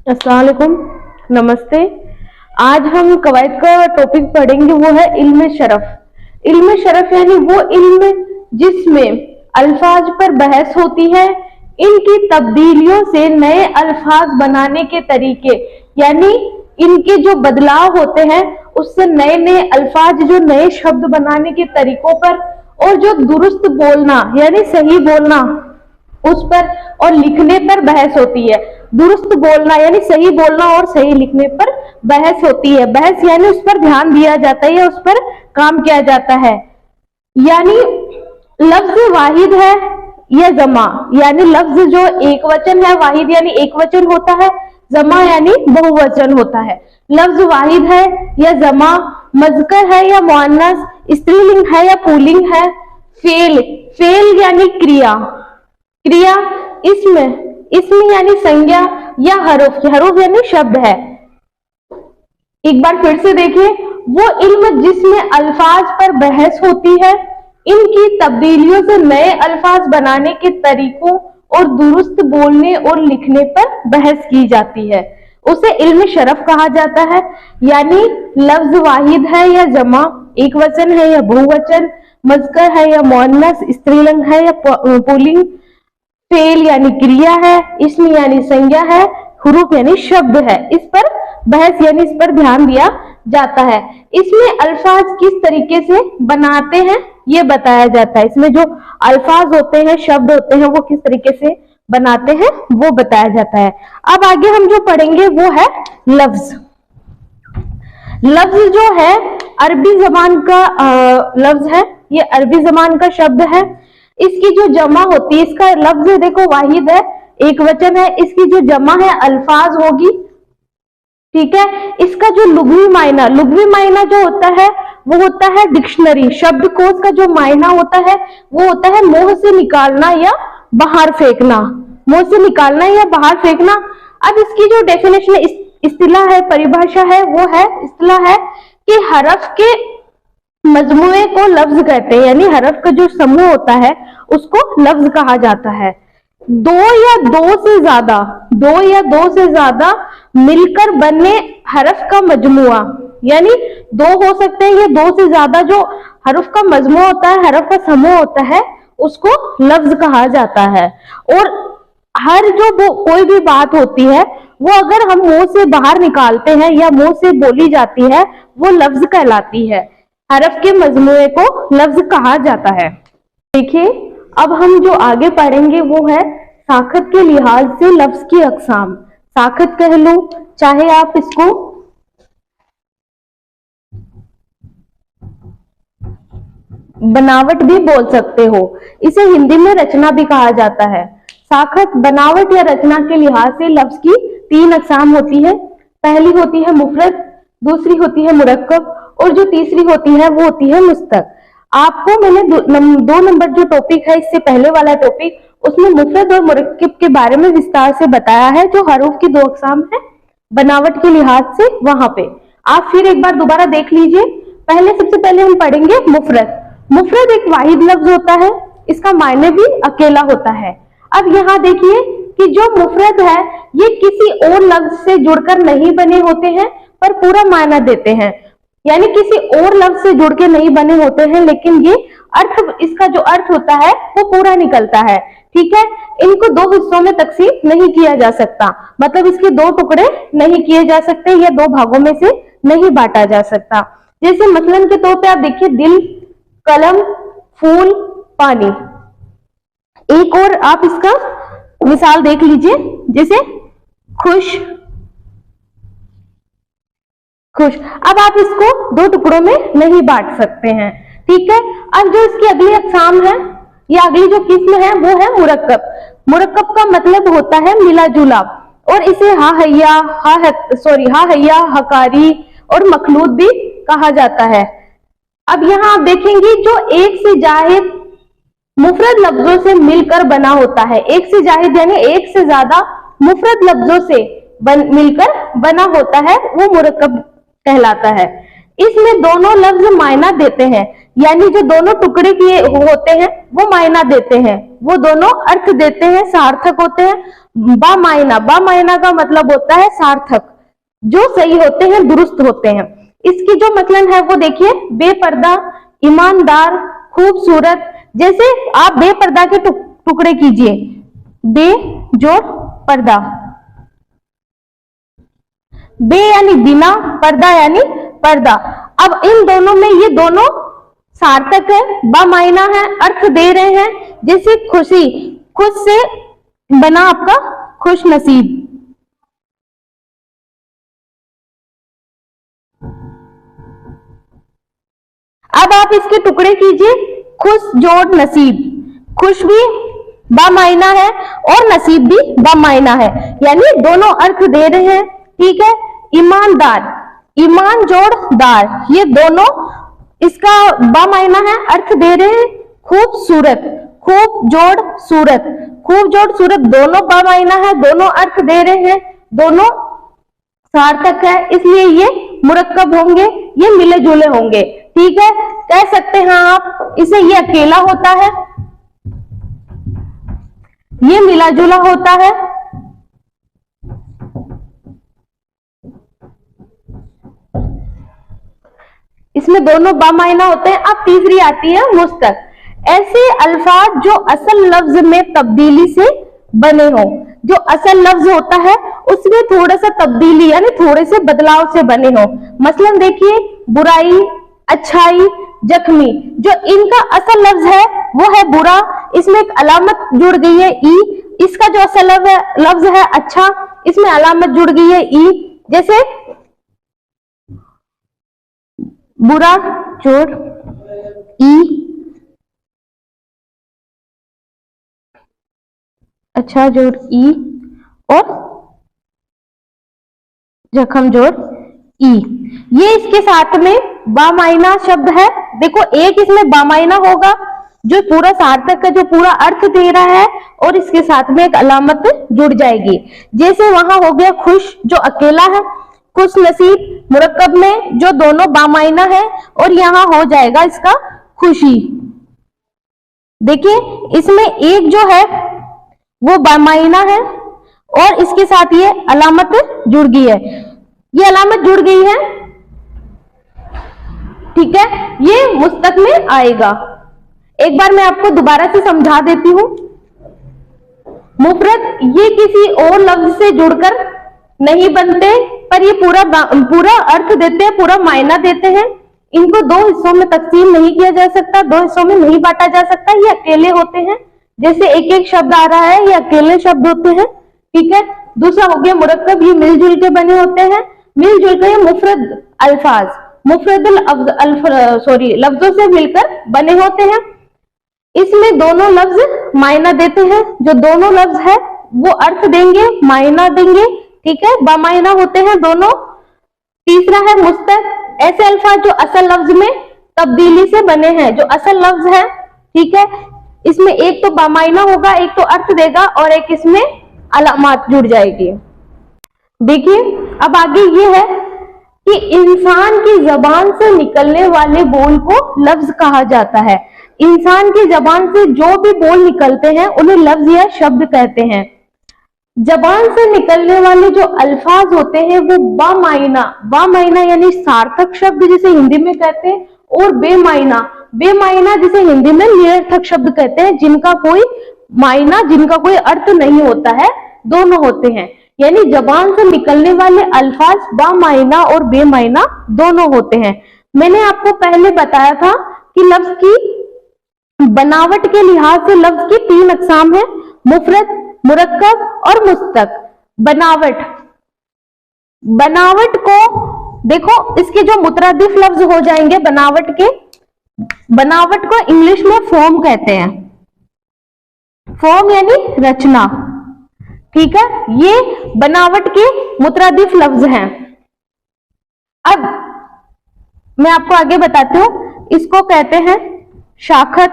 अस्सलाम वालेकुम, नमस्ते। आज हम कवायद का टॉपिक पढ़ेंगे, वो है इल्म शरफ। इल्म शरफ यानी वो इल्म जिसमें अल्फाज पर बहस होती है, इनकी तब्दीलियों से नए अल्फाज बनाने के तरीके, यानी इनके जो बदलाव होते हैं उससे नए नए अल्फाज, जो नए शब्द बनाने के तरीकों पर, और जो दुरुस्त बोलना यानी सही बोलना उस पर और लिखने पर बहस होती है। दुरुस्त बोलना यानी सही बोलना और सही लिखने पर बहस होती है। बहस यानी उस पर ध्यान दिया जाता है या उस पर काम किया जाता है। यानी लफ्ज वाहिद है या जमा, यानी लफ्ज जो एक वचन है, वाहिद यानी एक वचन होता है, जमा यानी बहुवचन होता है। लफ्ज वाहिद है या जमा, मजकर है या मुअन्नस, स्त्रीलिंग है या पुल्लिंग है, फेल, फेल यानी क्रिया, क्रिया, इसमें यानी संज्ञा, या हरूफ, हरूफ यानी शब्द है। एक बार फिर से देखिए, वो इल्म जिसमें अल्फाज पर बहस होती है, इनकी तब्दीलियों से नए अल्फाज बनाने के तरीकों और दुरुस्त बोलने और लिखने पर बहस की जाती है, उसे इल्म शरफ कहा जाता है। यानी लफ्ज वाहिद है या जमा, एक वचन है या बहुवचन, मजकर है या मुअन्नस, स्त्रीलिंग है या पुल्लिंग, फेल यानी क्रिया है, इसम यानी संज्ञा है, हुरूफ यानी शब्द है, इस पर बहस यानी इस पर ध्यान दिया जाता है। इसमें अल्फाज किस तरीके से बनाते हैं ये बताया जाता है। इसमें जो अल्फाज होते हैं, शब्द होते हैं, वो किस तरीके से बनाते हैं वो बताया जाता है। अब आगे हम जो पढ़ेंगे वो है लफ्ज। लफ्ज जो है अरबी जबान का लफ्ज है, ये अरबी जबान का शब्द है। इसकी जो जमा होती है, इसका लफ्ज देखो वाहिद है, एक वचन है, इसकी जो जमा है अल्फाज होगी, ठीक है। इसका जो लुग़वी मायना जो होता है वो होता है डिक्शनरी, शब्दकोश का जो मायना होता है वो होता है मुंह से निकालना या बाहर फेंकना, मुंह से निकालना या बाहर फेंकना। अब इसकी जो डेफिनेशन, इस्तिलाह है, परिभाषा है, वो है, इस्तिलाह है कि हरफ के मजमुए को लफ्ज कहते हैं, यानी हरफ का जो समूह होता है उसको लफ्ज कहा जाता है। दो या दो से ज्यादा मिलकर बने हरफ का मजमुआ, यानी दो हो सकते हैं या दो से ज्यादा जो हरफ का मजमुआ होता है, हरफ का समूह होता है, उसको लफ्ज कहा जाता है। और हर जो कोई भी बात होती है वो अगर हम मुंह से बाहर निकालते हैं या मुंह से बोली जाती है वो लफ्ज कहलाती है। हरफ के मजमुए को लफ्ज कहा जाता है। देखिए, अब हम जो आगे पढ़ेंगे वो है साखत के लिहाज से लफ्ज की अकसाम। साखत कह लो, चाहे आप इसको बनावट भी बोल सकते हो, इसे हिंदी में रचना भी कहा जाता है। साखत, बनावट या रचना के लिहाज से लफ्ज की तीन अकसाम होती है। पहली होती है मुफरद, दूसरी होती है मुरक्कब, और जो तीसरी होती है वो होती है मुस्तक। आपको मैंने दो नंबर जो टॉपिक है, इससे पहले वाला टॉपिक, उसमें मुफरद और मुरक्कब के बारे में विस्तार से बताया है, जो हरूफ की दो अकसाम है बनावट के लिहाज से। वहां पे आप फिर एक बार दोबारा देख लीजिए। सबसे पहले हम पढ़ेंगे मुफरद। मुफरद एक वाहिद लफ्ज होता है, इसका मायने भी अकेला होता है। अब यहाँ देखिए कि जो मुफरद है ये किसी और लफ्ज से जुड़कर नहीं बने होते हैं पर पूरा मायना देते हैं, यानी किसी और लफ्ज से जुड़ के नहीं बने होते हैं, लेकिन ये अर्थ, इसका जो अर्थ होता है वो पूरा निकलता है, ठीक है। इनको दो हिस्सों में तकसीम नहीं किया जा सकता, मतलब इसके दो टुकड़े नहीं किए जा सकते या दो भागों में से नहीं बांटा जा सकता। जैसे मसलन के तौर पे आप देखिए, दिल, कलम, फूल, पानी। एक और आप इसका मिसाल देख लीजिए, जैसे खुश, खुश। अब आप इसको दो टुकड़ों में नहीं बांट सकते हैं, ठीक है। अब जो इसकी अगली अकसाम है या अगली जो किस्म है वो है मुरक्कब। मुरक्कब का मतलब होता है मिला जुला, और इसे हा हैया, हकारी और मखलूत भी कहा जाता है। अब यहाँ आप देखेंगे जो एक से जाहिद मुफरद लफ्जों से मिलकर बना होता है, एक से जाहिद यानी एक से ज्यादा मुफरद लफ्जों से मिलकर बना होता है, वो मुरक्कब कहलाता है। इसमें दोनों लफ्ज मायना देते हैं, यानी जो दोनों टुकड़े किए होते हैं वो मायना देते हैं, वो दोनों अर्थ देते हैं, सार्थक होते हैं। बा मायना का मतलब होता है सार्थक, जो सही होते हैं, दुरुस्त होते हैं। इसकी जो मतलब है वो देखिए, बेपर्दा, ईमानदार, खूबसूरत। जैसे आप बेपर्दा के टुकड़े कीजिए, बे जोड़ पर्दा, बे यानी बिना, पर्दा यानी पर्दा। अब इन दोनों में ये दोनों सार्थक है, बा मायना है, अर्थ दे रहे हैं। जैसे खुशी, खुश से बना आपका खुश नसीब। अब आप इसके टुकड़े कीजिए, खुश जोड़ नसीब। खुश भी बा मायना है और नसीब भी बा मायना है, यानी दोनों अर्थ दे रहे हैं। ठीक है। ईमानदार, ईमान जोड़ दार, ये दोनों इसका बा मायना है, अर्थ दे रहे हैं। खूबसूरत, खूब जोड़ सूरत, खूब जोड़ सूरत, दोनों बा मायना है, दोनों अर्थ दे रहे हैं, दोनों सार्थक है, इसलिए ये मुरक्कब होंगे, ये मिले जुले होंगे। ठीक है। कह सकते हैं आप इसे, ये अकेला होता है, ये मिला जुला होता है, इसमें दोनों बामायना होते हैं। अब तीसरी आती है मुस्तक, ऐसे अल्फाज जो असल लफ्ज में तब्दीली से बने हो। जो असल लफ्ज होता है उसमें थोड़ा सा तब्दीली यानी थोड़े से बदलाव से बने हो। मसलन देखिए, बुराई, अच्छाई, जख्मी, जो इनका असल लफ्ज है वो है बुरा, इसमें एक अलामत जुड़ गई है ई। इसका जो असल लफ्ज है अच्छा, इसमें अलामत जुड़ गई है ई। जैसे बुरा जोड़ ई, अच्छा जोड़ ई, और जख्म जोड़ ई। ये इसके साथ में बामायना शब्द है। देखो, एक इसमें बामायना होगा जो पूरा सार्थक का जो पूरा अर्थ दे रहा है, और इसके साथ में एक अलामत जुड़ जाएगी। जैसे वहां हो गया खुश, जो अकेला है, खुश नसीब मुरक्कब में जो दोनों बामायना है, और यहां हो जाएगा इसका खुशी। देखिए, इसमें एक जो है वो बामायना है और इसके साथ ये अलामत जुड़ गई है, ये अलामत जुड़ गई है। ठीक है, ये मुस्तक में आएगा। एक बार मैं आपको दोबारा से समझा देती हूं। मुफरद ये किसी और लफ्ज से जुड़कर नहीं बनते, पर ये पूरा अर्थ देते हैं, पूरा मायना देते हैं। इनको दो हिस्सों में तकसीम नहीं किया जा सकता, दो हिस्सों में नहीं बांटा जा सकता, ये अकेले होते हैं। जैसे एक एक शब्द आ रहा है, ये अकेले शब्द होते हैं। ठीक है। दूसरा हो गया मुरक्कब, ये मिलजुल के बने होते हैं। मिलजुल के मुफरद अल्फाज, मुफरद लफ्जों से मिलकर बने होते हैं। इसमें दोनों लफ्ज मायना देते हैं, जो दोनों लफ्ज है वो अर्थ देंगे, मायना देंगे। ठीक है, बामायना होते हैं दोनों। तीसरा है मुस्तक, ऐसे अल्फाज जो असल लफ्ज में तब्दीली से बने हैं, जो असल लफ्ज है। ठीक है, इसमें एक तो बामायना होगा, एक तो अर्थ देगा, और एक इसमें अलामत जुड़ जाएगी। देखिए, अब आगे ये है कि इंसान की जबान से निकलने वाले बोल को लफ्ज कहा जाता है। इंसान की जबान से जो भी बोल निकलते हैं उन्हें लफ्ज या शब्द कहते हैं। जबान से निकलने वाले जो अल्फाज होते हैं वो बामायना यानी सार्थक शब्द जिसे हिंदी में कहते हैं, और बेमायना जिसे हिंदी में निरर्थक शब्द कहते हैं, जिनका कोई मायना, जिनका कोई अर्थ नहीं होता है, दोनों होते हैं। यानी जबान से निकलने वाले अल्फाज बामायना और बेमायना दोनों होते हैं। मैंने आपको पहले बताया था कि लफ्ज की बनावट के लिहाज से लफ्ज की तीन अकसाम है, मुफरद, मुरक्कब और मुस्तक। बनावट को देखो, इसके जो मुतरादिफ लफ्ज हो जाएंगे बनावट को इंग्लिश में फॉर्म कहते हैं। फॉर्म यानी रचना। ठीक है, ये बनावट के मुतरादिफ लफ्ज हैं। अब मैं आपको आगे बताती हूं, इसको कहते हैं शाखत,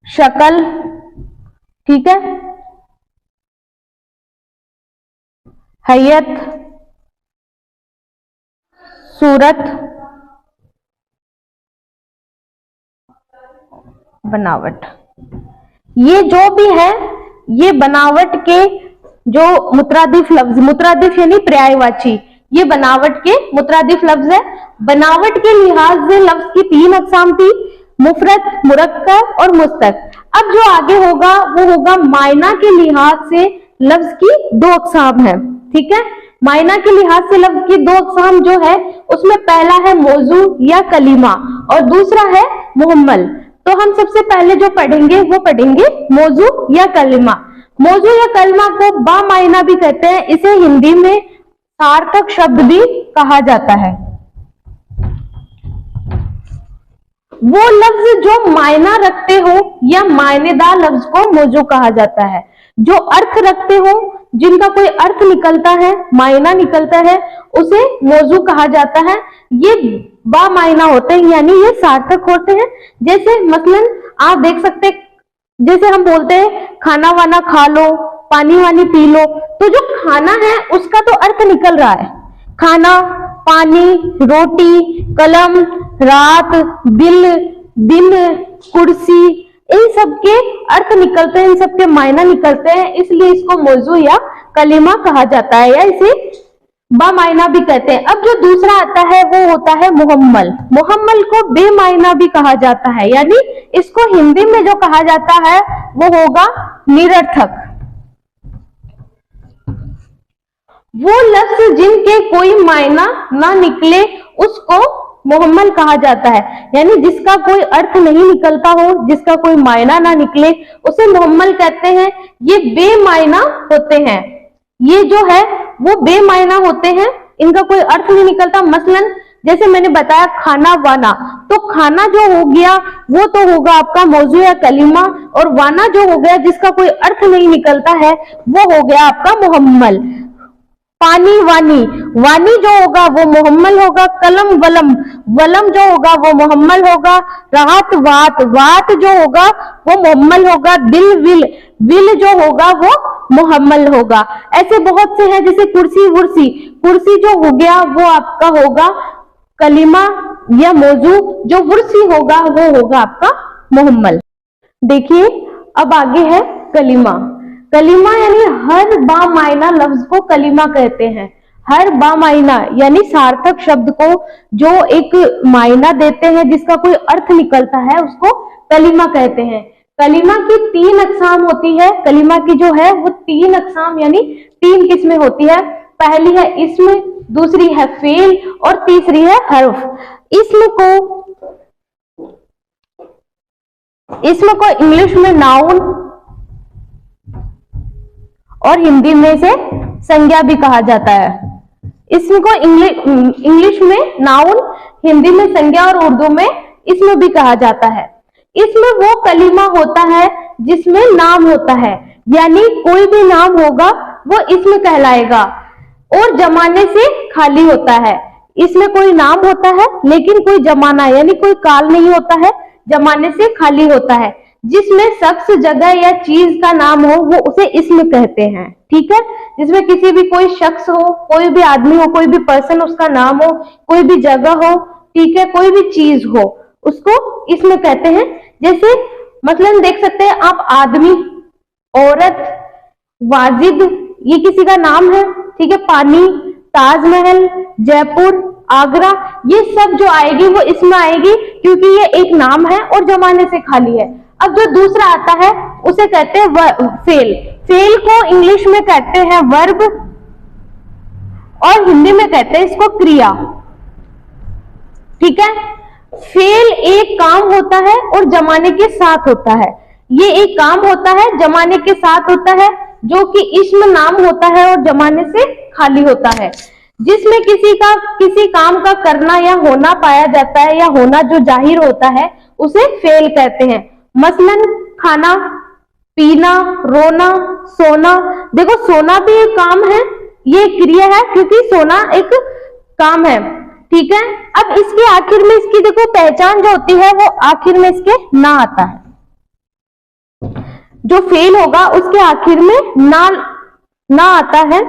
शकल, ठीक है, हैयत, सूरत, बनावट। ये जो भी है ये बनावट के जो मुत्रादिफ लफ्ज, मुत्रादिफ यानी पर्यायवाची, ये बनावट के मुत्रादिफ लफ्ज है। बनावट के लिहाज से लफ्ज की 3 अक़साम थी, मुफरद, मुरक्कब और मुस्तक। अब जो आगे होगा वो होगा मायना के लिहाज से लफ्ज की 2 अक़साम है। ठीक है, मायना के लिहाज से लफ्ज की 2 अक़साम जो है उसमें पहला है मौजू या कलीमा और दूसरा है मुहम्मल। तो हम सबसे पहले जो पढ़ेंगे वो पढ़ेंगे मौजू या कलीमा। मौजू या कलमा को बामायना भी कहते हैं, इसे हिंदी में सार्थक शब्द भी कहा जाता है। वो लफ्ज जो मायना रखते हो या मायनेदार लफ्ज को मौजू कहा जाता है। जो अर्थ रखते हो, जिनका कोई अर्थ निकलता है, मायना निकलता है, उसे मौजू कहा जाता है। ये बामायना होते हैं यानी ये सार्थक होते हैं। जैसे मसलन आप देख सकते, जैसे हम बोलते हैं खाना वाना खा लो, पानी वानी पी लो, तो जो खाना है उसका तो अर्थ निकल रहा है। खाना, पानी, रोटी, कलम, रात, दिल, दिन, कुर्सी, इन सब के अर्थ निकलते हैं, इन सब के मायना निकलते हैं, इसलिए इसको मौजू या कलीमा कहा जाता है या इसे बामायना भी कहते हैं। अब जो दूसरा आता है वो होता है मुहम्मल। मुहम्मल को बेमायना भी कहा जाता है, यानी इसको हिंदी में जो कहा जाता है वो होगा निरर्थक। वो लफ्ज जिनके कोई मायना ना निकले उसको मुहम्मल कहा जाता है, यानी जिसका कोई अर्थ नहीं निकलता हो, जिसका कोई मायना ना निकले उसे मुहम्मल कहते हैं। ये बेमायना होते हैं, ये जो है वो बेमायना होते हैं, इनका कोई अर्थ नहीं निकलता। मसलन जैसे मैंने बताया खाना वाना, तो खाना जो हो गया वो तो होगा आपका मौजू या कलीमा, और वाना जो हो गया जिसका कोई अर्थ नहीं निकलता है वो हो गया आपका मुहम्मल। पानी वानी, वानी जो होगा वो मुहम्मल होगा। कलम वलम, वलम जो होगा वो मुहम्मल होगा। रात वात, वात जो होगा वो मुहम्मल होगा। दिल विल, विल जो होगा वो मुहम्मल होगा। ऐसे बहुत से हैं, जैसे कुर्सी वुर्सी, कुर्सी जो हो गया वो आपका होगा कलीमा या मौजू, जो वुर्सी होगा वो होगा आपका मुहम्मल। देखिए अब आगे है कलीमा। कलीमा यानी हर बामायना लफ्ज को कलीमा कहते हैं। हर बामायना यानी सार्थक शब्द को जो एक मायना देते हैं, जिसका कोई अर्थ निकलता है, उसको कलीमा कहते हैं। कलीमा की 3 अक़साम होती है। कलीमा की जो है वो 3 अक़साम यानी 3 किस्में होती है। पहली है इस्म, दूसरी है फेल और तीसरी है हर्फ। इसम को इंग्लिश में नाउन और हिंदी में से संज्ञा भी कहा जाता है। इसम को इंग्लिश में नाउन, हिंदी में संज्ञा और उर्दू में इसम भी कहा जाता है। इसमें वो कलीमा होता है जिसमें नाम होता है, यानी कोई भी नाम होगा वो इसमें कहलाएगा और जमाने से खाली होता है। इसमें कोई नाम होता है लेकिन कोई जमाना यानी कोई काल नहीं होता है, जमाने से खाली होता है। जिसमें शख्स, जगह या चीज का नाम हो वो उसे इसमें कहते हैं। ठीक है, जिसमें किसी भी कोई शख्स हो, कोई भी आदमी हो, कोई भी पर्सन उसका नाम हो, कोई भी जगह हो, ठीक है, कोई भी चीज हो, उसको इसमें कहते हैं। जैसे मतलब देख सकते हैं आप आदमी, औरत, वाजिद, ये किसी का नाम है। ठीक है, पानी, ताजमहल, जयपुर, आगरा, ये सब जो आएगी वो इसमें आएगी क्योंकि ये एक नाम है और जमाने से खाली है। अब जो दूसरा आता है उसे कहते हैं फेल। फेल को इंग्लिश में कहते हैं वर्ब और हिंदी में कहते हैं इसको क्रिया। ठीक है, फेल एक काम होता है और जमाने के साथ होता है। ये एक काम होता है, जमाने के साथ होता है, जो कि इसम नाम होता है और जमाने से खाली होता है। जिसमें किसी काम का करना या होना पाया जाता है या होना जो जाहिर होता है उसे फेल कहते हैं। मसलन खाना, पीना, रोना, सोना। देखो सोना भी एक काम है, ये क्रिया है क्योंकि सोना एक काम है। ठीक है, अब इसके आखिर में इसकी देखो पहचान जो होती है वो आखिर में इसके ना आता है। जो फेल होगा उसके आखिर में ना आता है,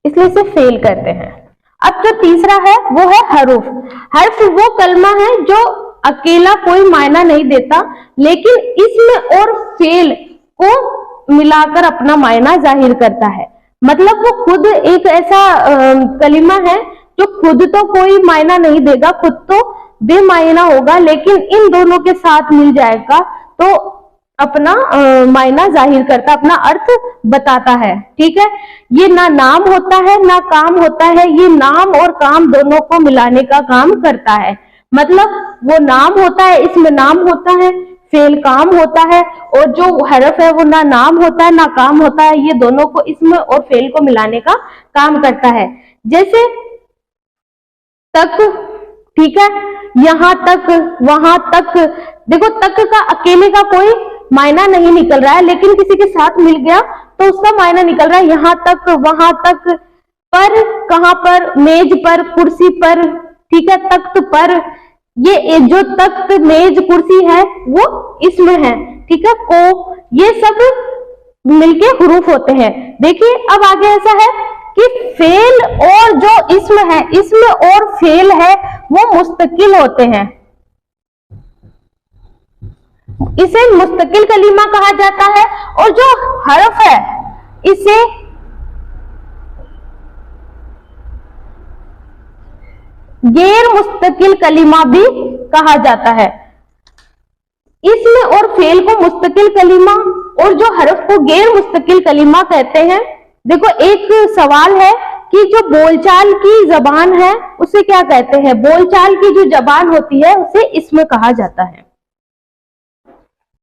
इसलिए इसे फेल कहते हैं। अब जो तीसरा है वो है हरूफ। हर्फ वो कलमा है जो अकेला कोई मायना नहीं देता, लेकिन इसमें और फेल को मिलाकर अपना मायना जाहिर करता है। मतलब वो खुद एक ऐसा कलिमा है जो खुद तो कोई मायना नहीं देगा, खुद तो बेमायना होगा, लेकिन इन दोनों के साथ मिल जाएगा तो अपना मायना जाहिर करता, अपना अर्थ बताता है। ठीक है, ये ना नाम होता है ना काम होता है, ये नाम और काम दोनों को मिलाने का काम करता है। मतलब वो नाम होता है, इसमें नाम होता है, फेल काम होता है, और जो हरफ है वो ना नाम होता है ना काम होता है, ये दोनों को इसमें और फेल को मिलाने का काम करता है। जैसे तक, ठीक है, यहां तक, वहां तक, देखो तक का अकेले का कोई मायना नहीं निकल रहा है, लेकिन किसी के साथ मिल गया तो उसका मायना निकल रहा है। यहां तक, वहां तक, पर कहां पर, मेज पर, कुर्सी पर, ठीक है, तख्त पर, ये जो तख्त मेज कुर्सी है वो इसमें है। ठीक है, को, ये सब मिलके हुरूफ होते हैं। देखिए अब आगे ऐसा है कि फेल और जो इसम है, इसमें और फेल है वो मुस्तकिल होते हैं, इसे मुस्तकिल कलीमा कहा जाता है। और जो हरफ है इसे गैर मुस्तकिल कलीमा भी कहा जाता है। इसमें और फेल को मुस्तकिल कलीमा और जो हरफ को गैर मुस्तकिल कलीमा कहते हैं। देखो एक सवाल है कि जो बोलचाल की जबान है उसे क्या कहते हैं? बोलचाल की जो जबान होती है उसे इसमें कहा जाता है।